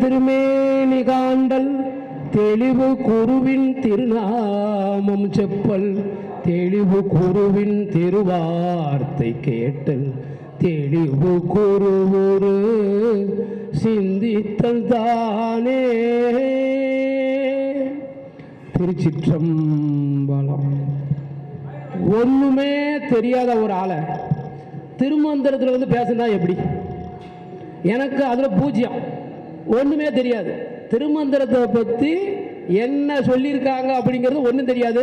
திருமேனி காண்டல் தெளிவு குருவின் திருநாமம் செப்பல் தெளிவு குருவின் திருவார்த்தை கேட்டல் தெளிவு குருவுரு சிந்தித்தல் தானே. திருச்சிற்றம்பலம். ஒண்ணுமே தெரியாத ஒரு ஆளை திருமந்திரத்தில் வந்து பேசினா எப்படி? எனக்கு அதில் பூஜ்யம், ஒன்றுமே தெரியாது. திருமந்திரத்தை பற்றி என்ன சொல்லியிருக்காங்க அப்படிங்கிறது ஒன்றும் தெரியாது.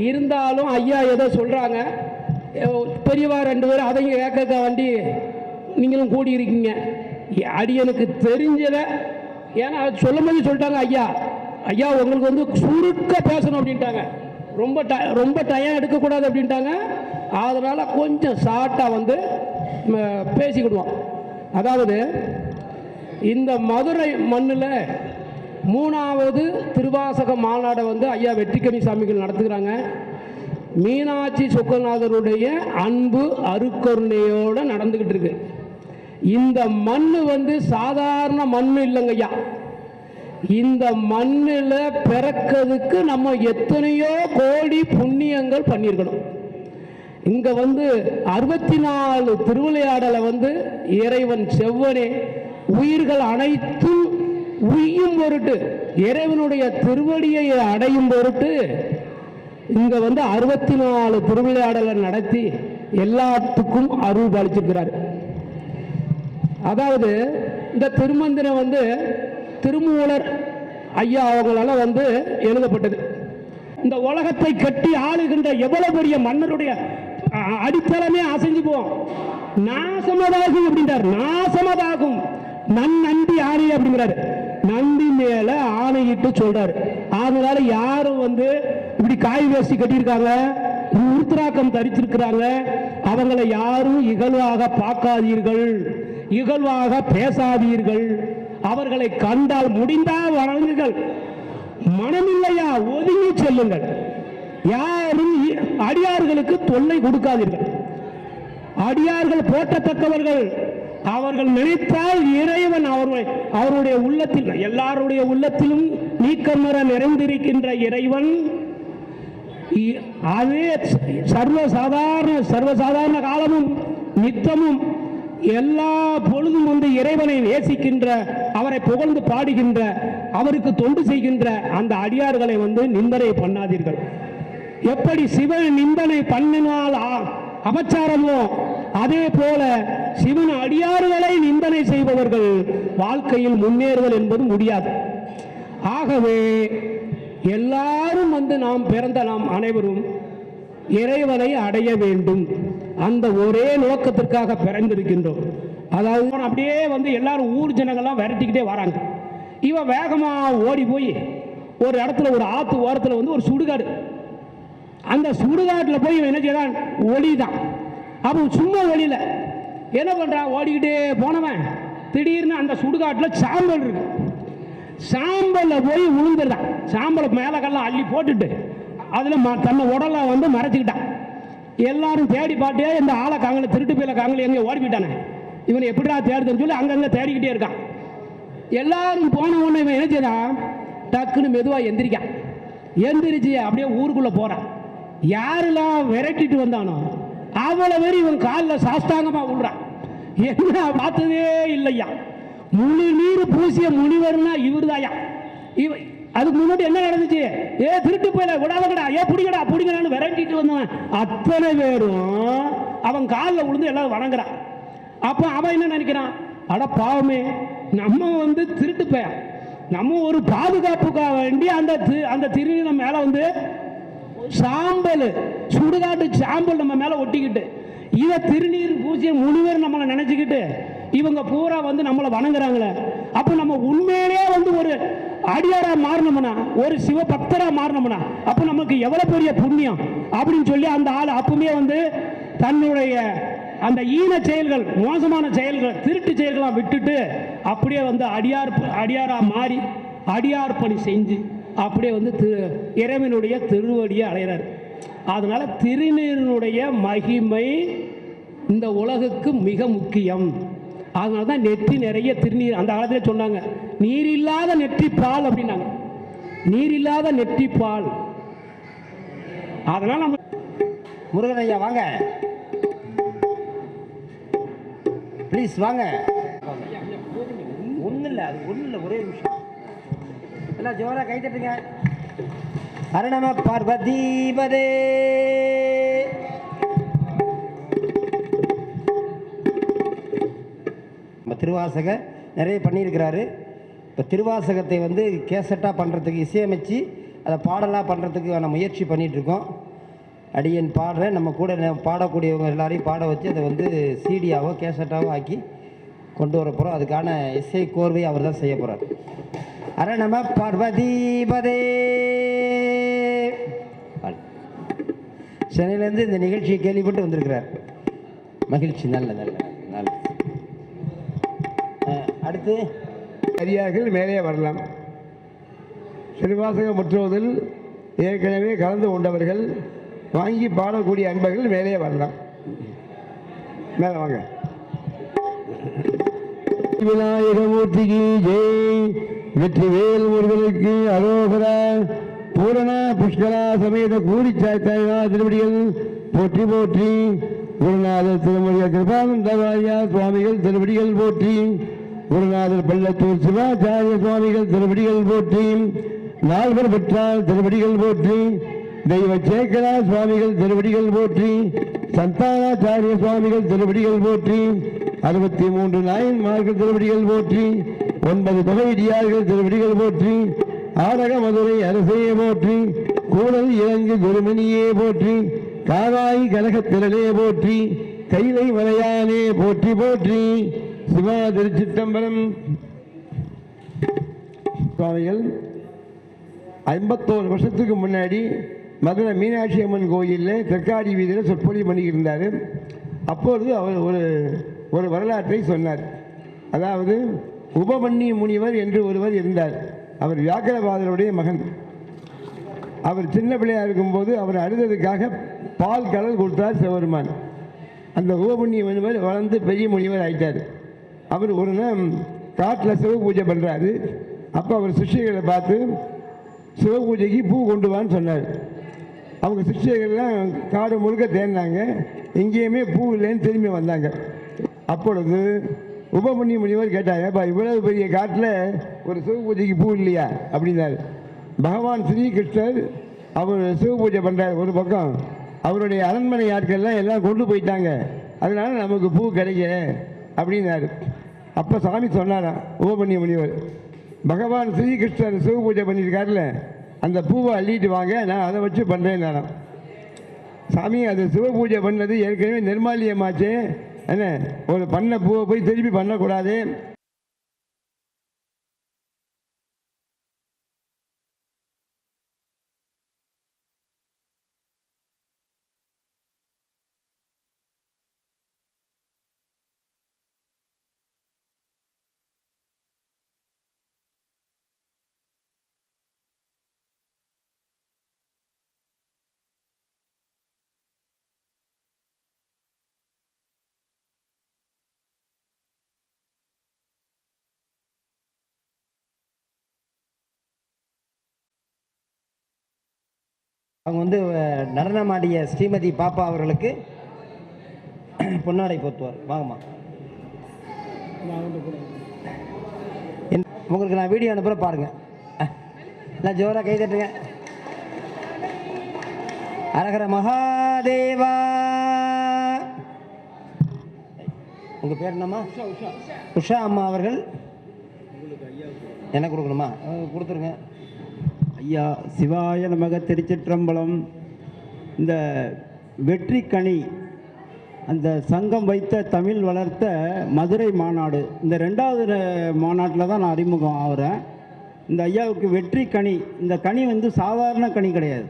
இருந்தாலும் ஐயா ஏதோ சொல்கிறாங்க, பெரியவா 2 பேரும் அதையும் கேட்க வேண்டி நீங்களும் கூடி இருக்கீங்க. அடியனுக்கு தெரிஞ்சதை ஏன்னா சொல்லும் போது சொல்லிட்டாங்க, ஐயா ஐயா உங்களுக்கு வந்து சுருக்க பேசணும் அப்படின்ட்டாங்க. ரொம்ப டைம் எடுக்கக்கூடாது அப்படின்ட்டாங்க. அதனால் கொஞ்சம் ஷார்ட்டாக வந்து பேசிக்கிடுவோம். அதாவது இந்த மதுரை மண்ணில் 3வது திருவாசக மாநாடை வந்து ஐயா வெற்றிக்கனி சாமிகள் நடத்துகிறாங்க. மீனாட்சி சொக்கநாதருடைய அன்பு அருக்கருணையோடு நடந்துக்கிட்டு இருக்கு. இந்த மண் வந்து சாதாரண மண் இல்லைங்க ஐயா. இந்த மண்ணில் பிறக்கிறதுக்கு நம்ம எத்தனையோ கோடி புண்ணியங்கள் பண்ணியிருக்கணும். இங்கே வந்து 64 திருவிளையாடலை வந்து இறைவன் செவ்வனே உயிர்கள் அனைத்தும் உய்யும் பொருட்டு இறைவனுடைய திருவடியை அடையும் பொருட்டு இங்கே வந்து 64 திருவிளையாடலை நடத்தி எல்லாத்துக்கும் அருள் பாலிச்சிருக்கிறார். அதாவது இந்த திருமந்திரம் வந்து திருமூலர் ஐயா அவங்களால வந்து எழுதப்பட்டது. இந்த உலகத்தை கட்டி ஆளுகின்ற எவ்வளவு பெரிய மன்னருடைய அடித்தளமே அசைஞ்சு போவோம். நாசமதாகும் அப்படின்றார். நாசமதாகும் நந்தி ஆணை அப்படிங்கிறாரு. நந்தி மேல ஆணையிட்டு சொல்றாரு. அதனால யாரும் வந்து இப்படி காய் வேஷ்டி கட்டியிருக்காங்க, உருத்திராக்கம் தரிச்சிருக்கிறாங்க, அவங்களை யாரும் இகழ்வாக பார்க்காதீர்கள், இகழ்வாக பேசாதீர்கள். அவர்களை கண்டால் முடிந்தால் வணங்குங்கள், மனமில்லையா ஒதுங்கி செல்லுங்கள். யாரும் அடியார்களுக்கு தொல்லை கொடுக்காதீர்கள். அடியார்கள் போற்றத்தக்கவர்கள். அவர்கள் நினைத்தால் இறைவன் அவருடைய உள்ளத்தில், எல்லாருடைய உள்ளத்திலும் நீக்கமர நிறைந்திருக்கின்ற இறைவன் அதே சர்வசாதாரண காலமும் நித்தமும் எல்லா பொழுதும் வந்து இறைவனை நேசிக்கின்ற, அவரை புகழ்ந்து பாடுகின்ற, அவருக்கு தொண்டு செய்கின்ற அந்த அடியார்களை வந்து நிந்தனை பண்ணாதீர்கள். எப்படி சிவன் நிந்தனை பண்ணினால் அபச்சாரமோ அதே போல சிவன் அடியார்களை நிந்தனை செய்பவர்கள் வாழ்க்கையில் முன்னேறுதல் என்பது முடியாது. ஆகவே எல்லாரும் வந்து நாம் பிறந்த நாம் அனைவரும் இறைவனை அடைய வேண்டும், அந்த ஒரே நோக்கத்திற்காக பிறந்திருக்கின்றோம். அதாவது அப்படியே வந்து எல்லாரும் ஊர் ஜனங்கள்லாம் விரட்டிக்கிட்டே வராங்க. இவன் வேகமா ஓடி போய் ஒரு இடத்துல, ஒரு ஆத்து ஓரத்தில் வந்து ஒரு சுடுகாடு, அந்த சுடுகாட்டில் போய் இவன் என்ன செய்யறான், ஒளிதான். அப்போ சும்மா ஒளியில என்ன பண்றான், ஓடிக்கிட்டே போனவன் திடீர்னு அந்த சுடுகாட்டில் சாம்பல் இருக்கு. சாம்பல்ல போய் விழுந்துடுறான். சாம்பலை மேலக்கெல்லாம் அள்ளி போட்டுட்டு அதில் தன்னை உடலை வந்து மறைச்சிக்கிட்டான். எல்லாரும் தேடி பாட்டே இந்த ஆளை காங்கல, திருட்டு போயில காங்கல எங்கே ஓடி போயிட்டானே, இவனை எப்படிடா தேடுதுன்னு சொல்லி அங்கங்கே தேடிக்கிட்டே இருக்கான். எல்லாரும் போன உடனே இவன் என்ன செய்யறான், டக்குன்னு மெதுவாக எந்திரிக்கான். எந்திரிச்சு அப்படியே ஊருக்குள்ளே போகிறான். யாரெல்லாம் விரட்டிட்டு வந்தானோ அவ்வளோ பேர் இவன் காலில் சாஸ்தாங்கமாக விடுறான். என்ன பார்த்ததே இல்லையா, முழு நீர் பூசிய முனிவர்னா இவர் தாயா. அதுக்கு முன்னாடி என்ன நடந்துச்சு, திருட்டு போயில விடாதடா, பிடிக்கடா பிடிக்கடான்னு விரட்டிட்டு வந்தவன் அத்தனை பேரும் அவன் காலில் விழுந்து எல்லாரும் வணங்குறான். அப்போ அவன் என்ன நினைக்கிறான், அட பாவமே, நம்ம வந்து திருட்டு போய, நம்ம ஒரு பாதுகாப்புக்காக வேண்டி அந்த திருநீர் மேலே வந்து சாம்பல், சுடுகாட்டு சாம்பல் நம்ம மேலே ஒட்டிக்கிட்டு, இதை திருநீர் பூசிய முனிவர் நம்மளை நினைச்சுக்கிட்டு இவங்க பூரா வந்து நம்மளை வணங்குறாங்களே. அப்போ நம்ம உண்மையிலே வந்து ஒரு அடியாரா மாறணும்னா, ஒரு சிவபக்தரா மாறணும்னா, அப்போ நமக்கு எவ்வளவு பெரிய புண்ணியம் அப்படின்னு சொல்லி அந்த ஆள் அப்பவுமே வந்து தன்னுடைய அந்த ஈன செயல்கள், மோசமான செயல்கள், திருட்டு செயல்களாம் விட்டுட்டு அப்படியே வந்து அடியாரா மாறி அடியார் பணி செஞ்சு அப்படியே வந்து இறைவனுடைய திருவடியை அடைகிறார். அதனால திருநீரினுடைய மகிமை இந்த உலகுக்கு மிக முக்கியம். அதனால தான் நெற்றி நிறைய திருநீர் அந்த காலத்தில் சொன்னாங்க, நீர் இல்லாத நெற்றி பால் அப்படின்னாங்க. நீர் இல்லாத நெற்றி பால். அதனால நம்ம முருகன் ஐயா வாங்க, ப்ளீஸ் வாங்க. ஒன்றும் இல்லை, அது ஒன்றும் இல்லை, ஒரே நிமிஷம். எல்லாம் ஜோரா கை தட்டுங்க. ஹரணம பார்வதீபதே. நம்ம திருவாசக நிறைய பண்ணியிருக்கிறாரு. இப்போ திருவாசகத்தை வந்து கேசட்டாக பண்ணுறதுக்கு இசையமைச்சு அதை பாடலாக பண்ணுறதுக்கான முயற்சி பண்ணிகிட்ருக்கோம். அடியன் பாடுறேன், நம்ம கூட பாடக்கூடியவங்க எல்லாரையும் பாட வச்சு அதை வந்து சிடியாவோ கேசட்டாவோ ஆக்கி கொண்டு வர போகிறோம். அதுக்கான இசை கோர்வை அவர் தான் செய்ய போகிறார். அர நம பார்வதீபதே. சென்னையிலேருந்து இந்த நிகழ்ச்சியை கேள்விப்பட்டு வந்திருக்கிறார். மகிழ்ச்சி. நல்ல நல்ல நல்ல. அடுத்து அடியார்கள் மேலே வரலாம். திருவாசகம் முற்றுவதில் ஏற்கனவே கலந்து கொண்டவர்கள் வாங்கி பாடக்கூடிய அன்பர்கள் மேலே வரலாம். மேலே வாங்க. விநாயகமூர்த்திக்கு ஜெய். வெற்றிவேல் முருகனுக்கு அரோகரா. பூரண புஷ்கரா சமேத கூரிச்சாய்த்தாயா திருவடிகள் போற்றி போற்றி. குருநாதர் திருமொழிய கிருபானந்தவாரியா சுவாமிகள் திருவடிகள் போற்றி. குருநாதர் பள்ளத்தூர் சிவாச்சாரிய சுவாமிகள் திருவடிகள் போற்றி. நால்வர் பெற்றால் திருவடிகள் போற்றி. தெய்வ சேக்கரா சுவாமிகள் திருவடிகள் போற்றி. சந்தானாச்சாரிய சுவாமிகள் திருவடிகள் போற்றி. 63 நாயன்மார்கள் திருவடிகள் போற்றி. 9 தொகையடியார்கள் திருவடிகள் போற்றி. ஆரக மதுரை அரசையே போற்றி. கூடல் இறங்கு குருமணியே போற்றி. காவாய் கனகத்திரளே போற்றி. கைலை மலையானே போற்றி போற்றி. சிவா திருச்சிற்றம்பலம். சுவாமிகள் 51 வருஷத்துக்கு முன்னாடி மதுரை மீனாட்சி அம்மன் கோயிலில் தெற்காடி வீதியில் சொற்பொழி பண்ணியிருந்தார். அப்பொழுது அவர் ஒரு வரலாற்றை சொன்னார். அதாவது உபமன்னிய முனிவர் என்று ஒருவர் இருந்தார். அவர் வியாக்கரபாதருடைய மகன். அவர் சின்ன பிள்ளையாக இருக்கும்போது அவர் அழுததுக்காக பால் கடல் கொடுத்தார் சிவபெருமான். அந்த உபமன்னிய முனிவர் வளர்ந்து பெரிய முனிவர் ஆயிட்டார். அவர் ஒரு நாள் காட்டில் சிவ பூஜை பண்ணுறாரு. அப்போ அவர் சிஷ்யர்களை பார்த்து சிவ பூஜைக்கு பூ கொண்டு வான்னு சொன்னார். அவங்க சிஷ்யர்கள்லாம் காடு முழுக்க தேர்ந்தாங்க, எங்கேயுமே பூ இல்லைன்னு திரும்பி வந்தாங்க. அப்பொழுது உபமன்னிய முனிவர் கேட்டாங்க, அப்பா இவ்வளவு பெரிய காட்டில் ஒரு சிவ பூஜைக்கு பூ இல்லையா அப்படின்னாரு. பகவான் ஸ்ரீகிருஷ்ணர் அவர் சிவ பூஜை பண்ணுறார் ஒரு பக்கம், அவருடைய அரண்மனை ஆட்கள்லாம் எல்லாம் கொண்டு போயிட்டாங்க, அதனால நமக்கு பூ கிடைக்கல அப்படின்னாரு. அப்போ சாமி சொன்னாராம் உபமன்னிய முனிவர், பகவான் ஸ்ரீகிருஷ்ணர் சிவ பூஜை பண்ணியிருக்காருல, அந்த பூவை அள்ளிட்டு வாங்க, நான் அதை வச்சு பண்ணுறேன் நானும். சாமி அது சிவ பூஜை பண்ணது ஏற்கனவே நிர்மாலியமாச்சு, என்ன ஒரு பண்ண பூவை போய் திருப்பி பண்ணக்கூடாது. அவங்க வந்து நடனமாடிய ஸ்ரீமதி பாப்பா அவர்களுக்கு பொன்னாடை போத்துவார். வாங்கம்மா. உங்களுக்கு நான் வீடியோ அனுப்புகிறேன் பாருங்கள். எல்லாம் ஜோராக கை தட்டுங்க. அரகர மகாதேவா. உங்கள் பேர் என்னம்மா? உஷா அம்மா அவர்கள். என்ன கொடுக்கணுமா? கொடுத்துருங்க. ஐயா சிவாய நமக. திருச்சிற்றம்பலம். இந்த வெற்றிக்கனி அந்த சங்கம் வைத்த தமிழ் வளர்த்த மதுரை மாநாடு, இந்த 2வது மாநாட்டில் தான் நான் அறிமுகம் ஆகிறேன். இந்த ஐயாவுக்கு வெற்றி கனி, இந்த கனி வந்து சாதாரண கனி கிடையாது,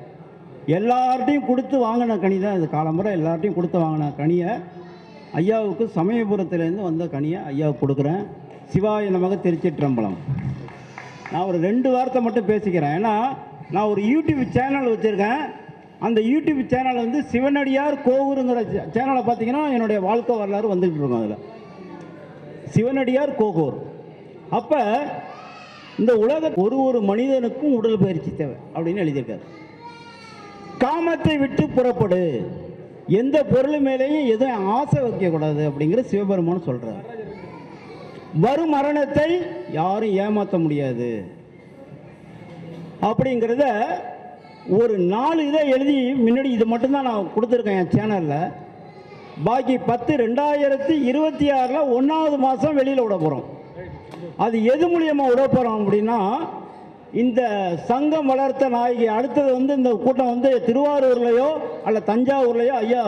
எல்லார்ட்டையும் கொடுத்து வாங்கின கனி தான் இது. காலம்புரை எல்லார்ட்டையும் கொடுத்து வாங்கின கனியை ஐயாவுக்கு சமயபுரத்துலேருந்து வந்த கனியை ஐயாவுக்கு கொடுக்குறேன். சிவாய நமக. திருச்சிற்றம்பலம். நான் ஒரு 2 வார்த்தை மட்டும் பேசிக்கிறேன். ஏன்னா நான் ஒரு யூடியூப் சேனல் வச்சுருக்கேன். அந்த யூடியூப் சேனல் வந்து சிவனடியார் கோவூருங்கிற சேனலை பார்த்தீங்கன்னா என்னுடைய வாழ்க்கை வரலாறு வந்துக்கிட்டு இருக்கும். அதில் சிவனடியார் கோகூர். அப்போ இந்த உலக ஒரு மனிதனுக்கும் உடல் பயிற்சி தேவை அப்படின்னு எழுதியிருக்காரு. காமத்தை விட்டு புறப்படு, எந்த பொருள் மேலேயும் எதுவும் ஆசை வைக்கக்கூடாது அப்படிங்கிற சிவபெருமான் சொல்கிறார். வரும் மரணத்தை யாரும் ஏமாற்ற முடியாது அப்படிங்கிறத ஒரு 4 இதை எழுதி முன்னாடி இது மட்டும்தான் நான் கொடுத்துருக்கேன் என் சேனலில். பாக்கி 10 2026 1வது மாதம் வெளியில் விட போகிறோம். அது எது மூலியமாக விட போகிறோம் அப்படின்னா, இந்த சங்கம் வளர்த்த நாயகி அடுத்தது இந்த கூட்டம் திருவாரூர்லையோ அல்ல தஞ்சாவூர்லையோ ஐயா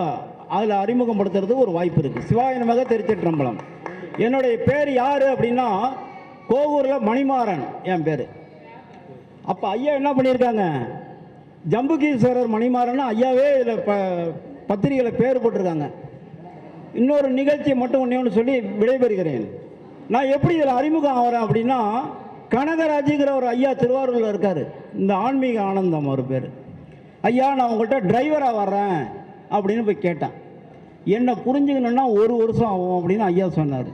அதில் அறிமுகப்படுத்துறதுக்கு ஒரு வாய்ப்பு இருக்குது. சிவாய நமக திருச்சிற்றம்பலம். என்னுடைய பேர் யார் அப்படின்னா கோவூரில் மணிமாறன் என் பேர். அப்போ ஐயா என்ன பண்ணியிருக்காங்க, ஜம்புகீஸ்வரர் மணிமாறன் ஐயாவே இதில் பத்திரிகையில் பேர் போட்டிருக்காங்க. இன்னொரு நிகழ்ச்சியை மட்டும் ஒன்று சொல்லி விடைபெறுகிறேன். நான் எப்படி இதில் அறிமுகம் ஆகிறேன் அப்படின்னா, கனகராஜுங்கிற ஒரு ஐயா திருவாரூரில் இருக்கார், இந்த ஆன்மீக ஆனந்தம் ஒரு பேர். ஐயா நான் உங்கள்கிட்ட டிரைவராக வர்றேன் அப்படின்னு போய் கேட்டேன். என்னை புரிஞ்சுக்கணுன்னா 1 வருஷம் ஆகும் அப்படின்னு ஐயா சொன்னார்.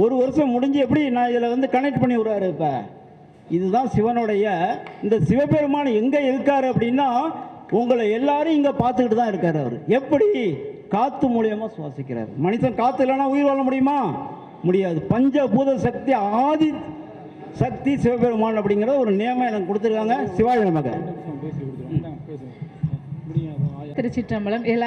1 வருஷம் முடிஞ்சு எப்படி நான் இதில் கனெக்ட் பண்ணி விடுறாரு. இப்போ இதுதான் சிவனுடைய இந்த சிவபெருமான் எங்கே இருக்கார் அப்படின்னா, உங்களை எல்லாரும் இங்கே பார்த்துக்கிட்டு தான் இருக்கார். அவர் எப்படி காற்று மூலியமாக சுவாசிக்கிறார். மனுஷன் காற்று இல்லைன்னா உயிர் வாழ முடியுமா? முடியாது. பஞ்சபூத சக்தி ஆதி சக்தி சிவபெருமான் அப்படிங்கிற ஒரு நியமம் எனக்கு கொடுத்துருக்காங்க. சிவாய நமக. திருச்சிற்றம்பலம். எல்லாரும்